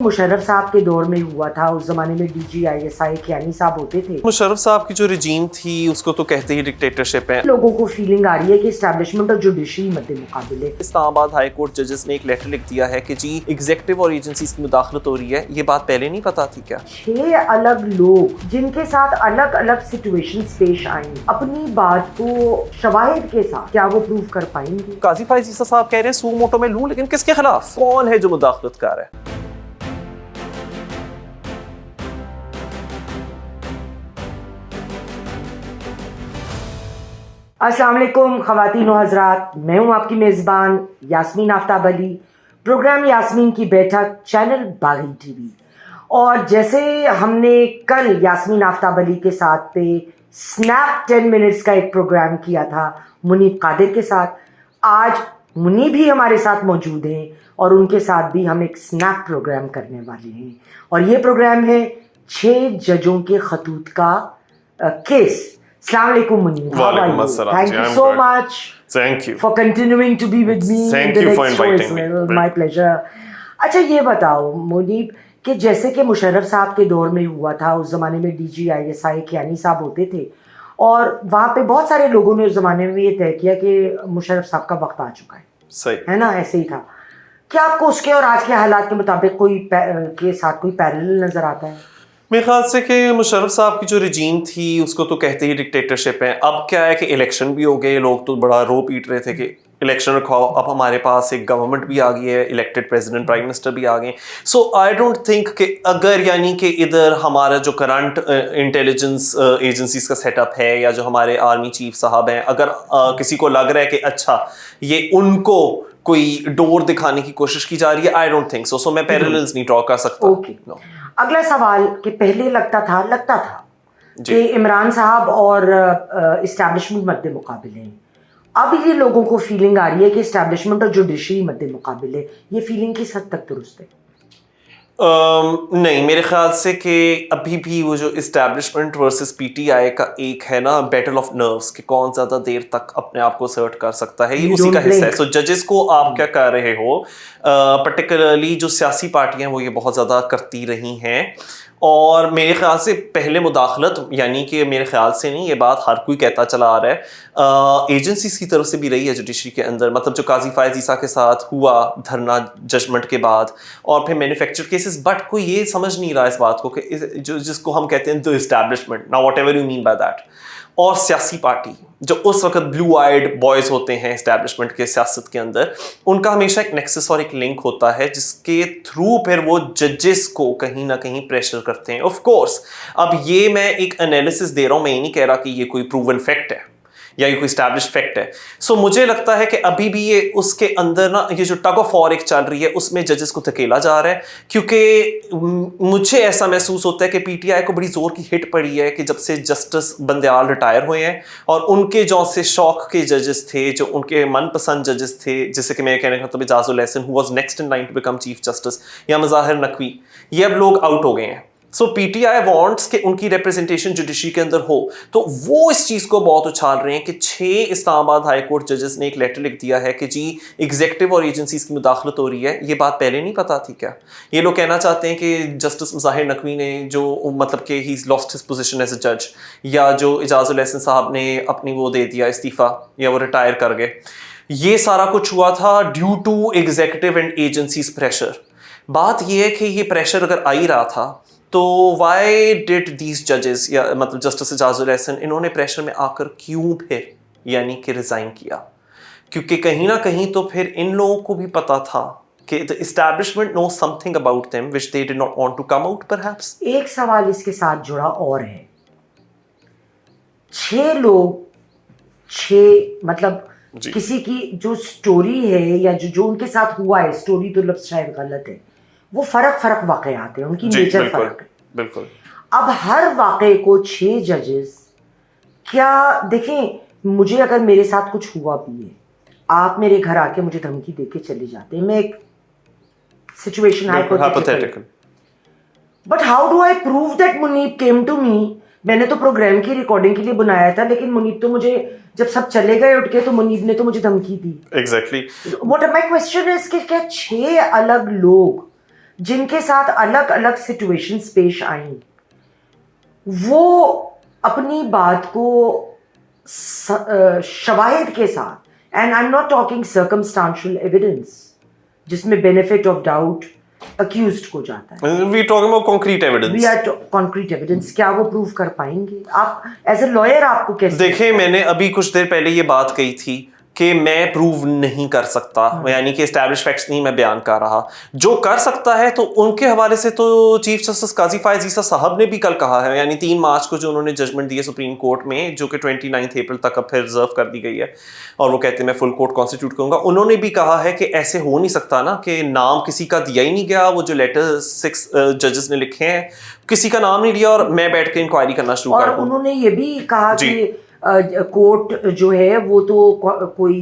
مشرف صاحب کے دور میں ہوا تھا، اس زمانے میں D G I S I Kayani صاحب ہوتے تھے. مشرف صاحب کی جو رجیم تھی اس کو تو کہتے ہی ڈکٹیٹرشپ ہے. لوگوں کو فیلنگ آ رہی ہے کہ اسٹیبلشمنٹ اور جوڈیشری مد مقابل ہے. اسلام آباد ہائی کورٹ ججز نے ایک لیٹر لکھ دیا ہے کہ جی ایگزیکٹو اور ایجنسیز کی مداخلت ہو رہی ہے. یہ بات پہلے نہیں پتا تھی کیا؟ 6 الگ لوگ جن کے ساتھ الگ الگ سچویشنز پیش آئیں، اپنی بات کو شواہد کے ساتھ کیا وہ پروف کر پائیں گے؟ قاضی فائز عیسیٰ صاحب کہہ رہے ہیں سو موٹو میں لوں، لیکن کس کے خلاف؟ کون ہے جو مداخلت کر رہا ہے؟ السلام علیکم خواتین و حضرات، میں ہوں آپ کی میزبان یاسمین آفتاب علی، پروگرام یاسمین کی بیٹھک، چینل باغی ٹی وی. اور جیسے ہم نے کل یاسمین آفتاب علی کے ساتھ پہ سنیپ 10 منٹس کا ایک پروگرام کیا تھا منیب قادر کے ساتھ، آج منیب بھی ہمارے ساتھ موجود ہیں اور ان کے ساتھ بھی ہم ایک سنیپ پروگرام کرنے والے ہیں. اور یہ پروگرام ہے 6 ججوں کے خطوط کا کیس. السلام علیکم منیب. وعلیکم السلام. Thank you so much. Thank you for continuing to be with me. Thank you for inviting me. My pleasure. اچھا یہ بتاؤ منیب کہ جیسے کہ مشرف صاحب کے دور میں ہوا تھا، اس زمانے میں D G I S I Kayani صاحب ہوتے تھے اور وہاں پہ بہت سارے لوگوں نے اس زمانے میں یہ طے کیا کہ مشرف صاحب کا وقت آ چکا ہے. صحیح ہے نا، ایسے ہی تھا. کیا آپ کو اس کے اور آج کے حالات کے مطابق کوئی کے ساتھ کوئی پیرلل نظر آتا ہے؟ میرے خیال سے کہ مشرف صاحب کی جو رجیم تھی اس کو تو کہتے ہی ڈکٹیٹرشپ ہے. اب کیا ہے کہ الیکشن بھی ہو گئے، لوگ تو بڑا رو پیٹ رہے تھے کہ الیکشن رکھواؤ. اب ہمارے پاس ایک گورنمنٹ بھی آ گئی ہے، الیکٹڈ پریزیڈنٹ پرائم منسٹر بھی آ گئے. سو آئی ڈونٹ تھنک کہ اگر یعنی کہ ادھر ہمارا جو کرنٹ انٹیلیجنس ایجنسیز کا سیٹ اپ ہے یا جو ہمارے آرمی چیف صاحب ہیں، اگر کسی کو لگ رہا ہے کہ اچھا یہ ان کو کوئی ڈور دکھانے کی کوشش کی جا رہی ہے، آئی ڈونٹ تھنک سو. سو میں پیرللز نہیں ڈرا کر سکتا. اوکے. اگلا سوال کہ پہلے لگتا تھا کہ عمران صاحب اور اسٹیبلشمنٹ مد مقابل ہیں. اب یہ لوگوں کو فیلنگ آ رہی ہے کہ اسٹیبلشمنٹ اور جوڈیشری مد مقابل ہے. یہ فیلنگ کس حد تک درست ہے؟ نہیں، میرے خیال سے کہ ابھی بھی وہ جو establishment versus P T I کا ایک ہے نا بیٹل آف نروس کہ کون زیادہ دیر تک اپنے آپ کو اسرٹ کر سکتا ہے، یہ اسی کا حصہ ہے. سو ججز کو آپ کیا کر رہے ہو، پرٹیکولرلی جو سیاسی پارٹیاں وہ یہ بہت زیادہ کرتی رہی ہیں. اور میرے خیال سے پہلے مداخلت یعنی کہ میرے خیال سے نہیں، یہ بات ہر کوئی کہتا چلا آ رہا ہے، ایجنسیز کی طرف سے بھی رہی ہے جوڈیشری کے اندر. مطلب جو قاضی فائز عیسیٰ کے ساتھ ہوا دھرنا ججمنٹ کے بعد اور پھر مینوفیکچر کیسز، بٹ کوئی یہ سمجھ نہیں رہا اس بات کو کہ جس کو ہم کہتے ہیں دی اسٹیبلشمنٹ، نا what ever you mean by that, اور سیاسی پارٹی جو اس وقت بلو آئیڈ بوائز ہوتے ہیں اسٹیبلشمنٹ کے سیاست کے اندر، ان کا ہمیشہ ایک نیکسس اور ایک لنک ہوتا ہے جس کے تھرو پھر وہ ججز کو کہیں نہ کہیں پریشر کرتے ہیں. آف کورس اب یہ میں ایک انالیسس دے رہا ہوں، میں یہ نہیں کہہ رہا کہ یہ کوئی پروون فیکٹ ہے یا یہ کوئی اسٹیبلش فیکٹ ہے. سو مجھے لگتا ہے کہ ابھی بھی یہ اس کے اندر نا یہ جو ٹگ آف وار ایک چل رہی ہے اس میں ججز کو دھکیلا جا رہا ہے. کیونکہ مجھے ایسا محسوس ہوتا ہے کہ پی ٹی آئی کو بڑی زور کی ہٹ پڑی ہے کہ جب سے جسٹس بندیال ریٹائر ہوئے ہیں اور ان کے جو سے شوق کے ججز تھے، جو ان کے من پسند ججز تھے، جیسے کہ میں کہنے کا مطلب اعجاز الحسن who was next in line to become chief justice, یا مظاہر نقوی، یہ اب لوگ آؤٹ ہو گئے ہیں. سو پی ٹی آئی وانٹس کہ ان کی ریپرزنٹیشن جوڈیشری کے اندر ہو، تو وہ اس چیز کو بہت اچھال رہے ہیں کہ 6 اسلام آباد ہائی کورٹ ججز نے ایک لیٹر لکھ دیا ہے کہ جی ایگزیکٹو اور ایجنسیز کی مداخلت ہو رہی ہے. یہ بات پہلے نہیں پتا تھی کیا؟ یہ لوگ کہنا چاہتے ہیں کہ جسٹس مظاہر نقوی نے جو مطلب کہ ہی last his position as a جج، یا جو اعجاز الحسن صاحب نے اپنی وہ دے دیا استعفیٰ یا وہ ریٹائر کر گئے، یہ سارا کچھ ہوا تھا due to executive and agencies pressure. بات یہ ہے کہ یہ پریشر اگر آ ہی رہا تھا تو وائی ڈڈ دیز ججز یا مطلب جسٹس اعجاز الحسن انہوں نے پریشر میں آ کر کیوں پھر یعنی کہ ریزائن کیا؟ کیونکہ کہیں نہ کہیں تو پھر ان لوگوں کو بھی پتا تھا کہ the establishment knows something about them which they did not want to come out perhaps. ایک سوال اس کے ساتھ جڑا اور ہے. 6 لوگ 6 مطلب کسی کی جو سٹوری ہے یا جو ان کے ساتھ ہوا ہے، سٹوری تو لفظ شاید غلط ہے، وہ فرق واقعات ہیں، ان کی نیچر فرق ہے. بالکل. اب ہر واقعے کو 6 ججز کیا دیکھیں، مجھے اگر میرے ساتھ کچھ ہوا بھی ہے، آپ میرے گھر آ کے مجھے دھمکی دے کے چلے جاتے ہیں، میں ایک situation hypothetical, but how do I prove that Munib came to me? میں نے تو پروگرام کی ریکارڈنگ کے لیے بنایا تھا، لیکن منیب تو مجھے جب سب چلے گئے اٹھ کے تو منیب نے تو مجھے دھمکی دی. Exactly. What my question is کہ کیا 6 الگ لوگ जिनके साथ अलग अलग सिचुएशंस पेश आई, वो अपनी बात को शवाहिद के साथ, and I am not talking circumstantial evidence जिसमें बेनिफिट ऑफ डाउट अक्यूज्ड को जाता है, we talking about concrete evidence, we are concrete evidence, क्या वो प्रूव कर पाएंगे? आप एज ए लॉयर आपको कैसे? देखिए, मैंने अभी कुछ देर पहले ये बात कही थी कि मैं प्रूव नहीं कर सकता, यानी कि एस्टैब्लिश फैक्ट्स नहीं मैं बयान कर रहा। जो कर सकता है तो उनके हवाले से तो चीफ जस्टिस काजी फायज ईसा साहब ने भी कल कहा है, यानी 3 मार्च को जो उन्होंने जजमेंट दी है सुप्रीम कोर्ट में, जो कि 29 अप्रैल तक अब फिर रिजर्व कर दी गई है, और वो कहते हैं मैं फुल कोर्ट कॉन्स्टिट्यूट करूंगा। उन्होंने भी कहा है कि ऐसे हो नहीं सकता ना कि नाम किसी का दिया ही नहीं गया, वो जो लेटर 6 जजेस ने लिखे हैं किसी का नाम नहीं लिया और मैं बैठ के इंक्वायरी करना शुरू कर दूं। और उन्होंने ये भी कहा कि कोर्ट जो है वो तो कोई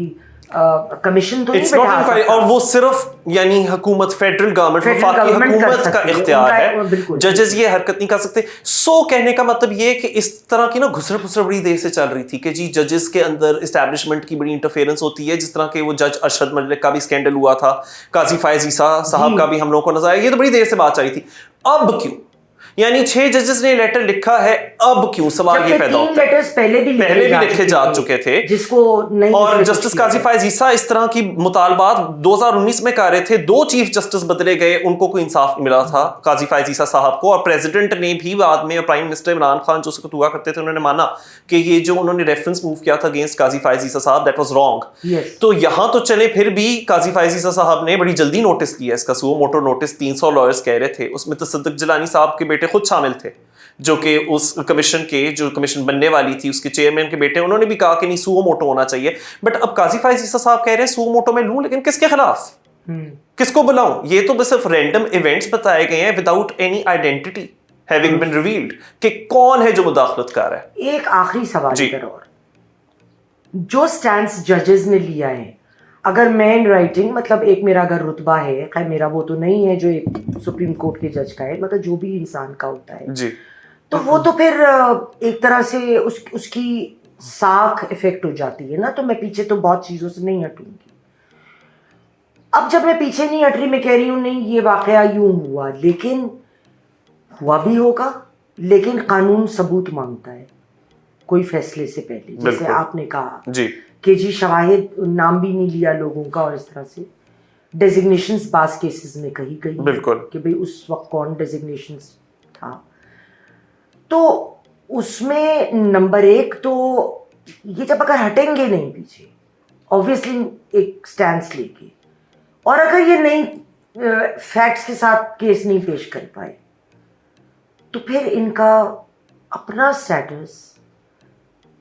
कमीशन तो नहीं बैठा सकता, और वो सिर्फ यानी हुकूमत, फेडरल गवर्नमेंट, वफाकी हुकूमत का इख्तियार है, जजेस ये हरकत नहीं कर सकते। सो कहने का मतलब ये कि इस तरह की ना घुसर फुसर बड़ी देर से चल रही थी कि जी जजेस के अंदर इस्टेब्लिशमेंट की बड़ी इंटरफेरेंस होती है, जिस तरह के वो जज अरशद मलिक का भी स्कैंडल हुआ था, काजी फायज ईसा साहब का भी हम लोगों को नजर आया, ये तो बड़ी देर से बात चल रही थी। अब क्यों, यानी 6 जजेस ने लेटर लिखा है, अब क्यों सवाल ये पैदा होता है? लेटर्स पहले भी लिखे जा चुके थे, जिसको नहीं, और जस्टिस काजी फायज ईसा इस तरह की मुतालबात 2019 में कर रहे थे। 2 चीफ जस्टिस बदले गए, उनको कोई इंसाफ मिला था काजी फायज ईसा साहब को, और प्रेसिडेंट ने भी बाद में, प्राइम मिनिस्टर इमरान खान जो उसको हुआ करते थे, उन्होंने माना कि ये जो उन्होंने रेफरेंस मूव किया था अगेंस्ट काजी फायज ईसा साहब, दैट वाज रॉन्ग। तो यहां तो चले, फिर भी काजी फायज ईसा साहब ने बड़ी जल्दी नोटिस लिया इसका, सुओ मोटो नोटिस 300 लॉयर्स कह रहे थे, उसमें तसद्दुक जिलानी साहब के बेटे खुद शामिल थे, जो कि उस कमीशन के, जो कमीशन बनने वाली थी उसके चेयरमैन के बेटे, उन्होंने भी कहा कि नहीं सुओ मोटो होना चाहिए। बट अब काजी फायज ईसा साहब कह रहे हैं सुओ मोटो में लूं, लेकिन किसके खिलाफ, किसको बुलाऊं? ये तो बस सिर्फ रैंडम इवेंट्स बताए गए हैं without any identity having been revealed कि कौन है जो मुदाखलत कर रहा है। एक आखिरी सवाल इधर, और जो स्टैंड्स जजेस ने लिया है, अगर मैं इन राइटिंग, मतलब एक मेरा अगर रुतबा है, खैर मेरा वो तो नहीं है जो एक सुप्रीम कोर्ट के जज का है, मतलब जो भी इंसान का होता है जी, तो वो तो फिर एक तरह से उसकी साख इफेक्ट हो जाती है ना। तो मैं पीछे तो बहुत चीज़ों से नहीं हटूंगी। अब जब मैं पीछे नहीं हट रही, मैं कह रही हूँ नहीं ये वाकया यूं हुआ, लेकिन हुआ भी होगा, लेकिन कानून सबूत मांगता है कोई फैसले से पहले, जैसे आपने कहा जी कि जी शवाहिद, नाम भी नहीं लिया लोगों का, और इस तरह से डेजिग्नेशंस पास केसेस में कही गई बिल्कुल कि भाई उस वक्त कौन डेजिग्नेशंस था। तो उसमें नंबर 1 तो ये जब अगर हटेंगे नहीं पीछे, ऑब्वियसली एक स्टैंड लेके, और अगर ये नहीं फैक्ट्स के साथ केस नहीं पेश कर पाए, तो फिर इनका अपना स्टेटस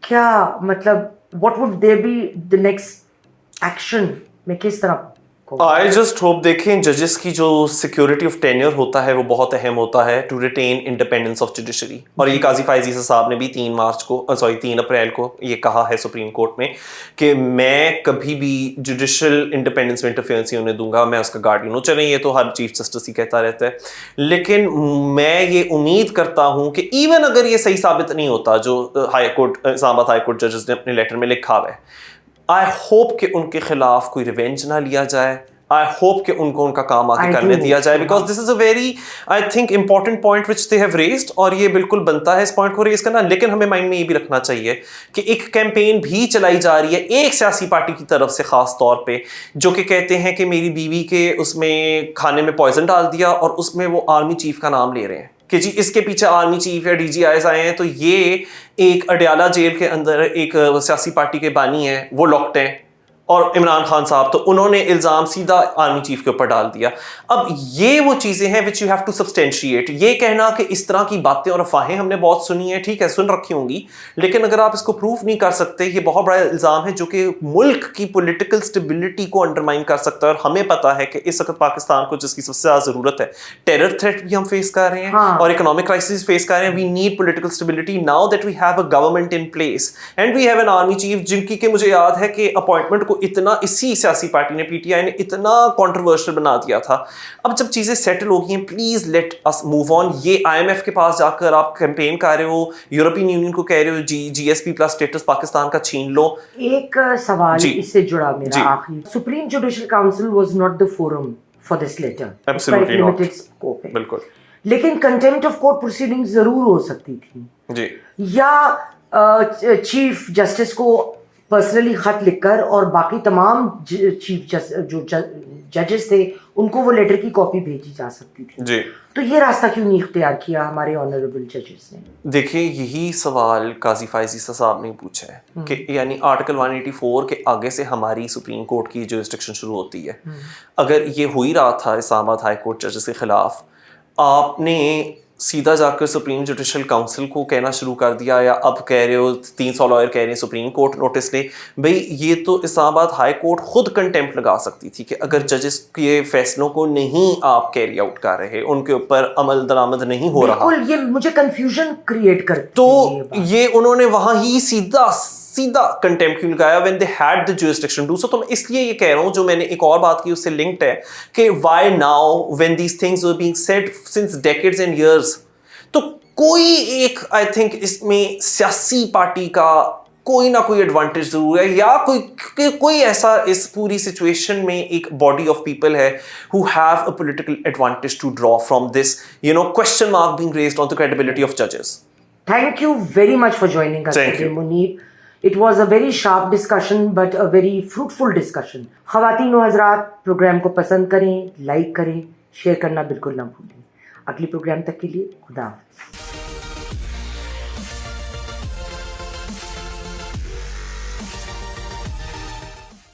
क्या, मतलब what would there be the next action में किस तरह? आई जस्ट होप, देखें जजेस की जो सिक्योरिटी ऑफ टेन्योर होता है वो बहुत अहम होता है to retain independence of judiciary, और ये काजी फायज ईसा साहब ने भी 3 अप्रैल को ये कहा है सुप्रीम कोर्ट में कि मैं कभी भी जुडिशल इंडिपेंडेंस में इंटरफेरेंस नहीं होने दूंगा, मैं उसका गार्डियन हूँ। चलें ये तो हर चीफ जस्टिस ही कहता रहता है, लेकिन मैं ये उम्मीद करता हूँ कि इवन अगर ये सही साबित नहीं होता जो high court, Islamabad high court जजेस ने अपने लेटर में लिखा हुआ है, आई होप कि उनके खिलाफ कोई रिवेंज ना लिया जाए, आई होप कि उनको उनका काम आगे करने दिया जाए, because this is a very I think important point which they have raised, और ये बिल्कुल बनता है इस पॉइंट को रेज करना। लेकिन हमें माइंड में ये भी रखना चाहिए कि एक कैंपेन भी चलाई जा रही है एक सियासी पार्टी की तरफ से, खास तौर पे, जो कि कहते हैं कि मेरी बीवी के उसमें खाने में पॉइजन डाल दिया, और उसमें वो आर्मी चीफ का नाम ले रहे हैं कि जी इसके पीछे आर्मी चीफ या DGIs आए हैं। तो ये एक अडयाला जेल के अंदर एक सियासी पार्टी के बानी हैं, वो लॉक्ड हैं, और इमरान खान साहब, तो उन्होंने इल्ज़ाम सीधा आर्मी चीफ के ऊपर डाल दिया। अब ये वो चीज़ें हैं which you have to substantiate. ये कहना कि इस तरह की बातें और अफवाहें हमने बहुत सुनी है, ठीक है सुन रखी होंगी, लेकिन अगर आप इसको प्रूफ नहीं कर सकते, ये बहुत बड़ा इल्ज़ाम है जो कि मुल्क की पॉलिटिकल स्टेबिलिटी को अंडरमाइन कर सकता है। और हमें पता है कि इस वक्त पाकिस्तान को जिसकी सबसे ज़्यादा ज़रूरत है, टेरर थ्रेट भी हम फेस कर रहे हैं और इकोनॉमिक क्राइसिस फेस कर रहे हैं। We need political stability now that we have a government in place and we have an army chief, जिनकी के मुझे याद है कि अपॉइंटमेंट को इतना इसी सियासी पार्टी ने, PTI ने, इतना कंट्रोवर्शियल बना दिया था। अब जब चीजें सेटल हो गई हैं, please let us move on. ये IMF के पास जाकर आप कैंपेन कर रहे हो, यूरोपियन यूनियन को कह रहे हो GSP+ स्टेटस पाकिस्तान का छीन लो। एक सवाल इससे जुड़ा मेरा आखिरी, supreme judicial council was not the forum for this letter. Absolutely not. Limited scope है. बिल्कुल. लेकिन contempt of court proceedings जरूर हो सकती थी. जी. या चीफ जस्टिस को पर्सनली खत लिखकर और बाकी तमाम चीफ जो जजेस थे उनको वो लेटर की कॉपी भेजी जा सकती थी. जी. तो ये रास्ता क्यों नहीं इख्तियार किया हमारे ऑनरेबल जजेस ने? देखिए यही सवाल काजी फायजी साहब ने पूछा है कि यानी आर्टिकल 184 के आगे से हमारी सुप्रीम कोर्ट की जुरिस्डिक्शन शुरू होती है. अगर ये हो ही रहा था इस्लामाबाद हाई कोर्ट जजेस के खिलाफ, आपने सीधा जाकर सुप्रीम जुडिशल काउंसिल को कहना शुरू कर दिया या अब कह रहे हो 300 लॉयर कह रहे हैं सुप्रीम कोर्ट नोटिस ले. भाई ये तो इस्लामाबाद हाई कोर्ट खुद कंटेम्प्ट लगा सकती थी कि अगर जजेस के फैसलों को नहीं आप कैरी आउट कर रहे, उनके ऊपर अमल दरामद नहीं हो रहा. बिल्कुल, ये मुझे कंफ्यूजन क्रिएट करती है तो ये उन्होंने वहां ही सीधा कंटेम्प्ट क्यों लगाया when they had the jurisdiction do so. तो मैं इसलिए ये कह रहा हूं, जो मैंने एक और बात की उससे लिंक्ड है कि why now when these things were being said since decades and years. तो कोई एक आई थिंक इसमें सियासी पार्टी का कोई ना कोई एडवांटेज जरूर है या कोई ऐसा इस पूरी सिचुएशन में एक बॉडी ऑफ पीपल है who have a political advantage to draw from this question mark being raised on the credibility of जजेस. Thank you very much for joining us today, Munir. It was a very sharp discussion but a very fruitful discussion. ख़वातीन व हज़रात, programme को पसंद करें, like करें, share करना बिल्कुल ना भूलें. अगली प्रोग्राम तक के लिए खुदा हाफ़िज़.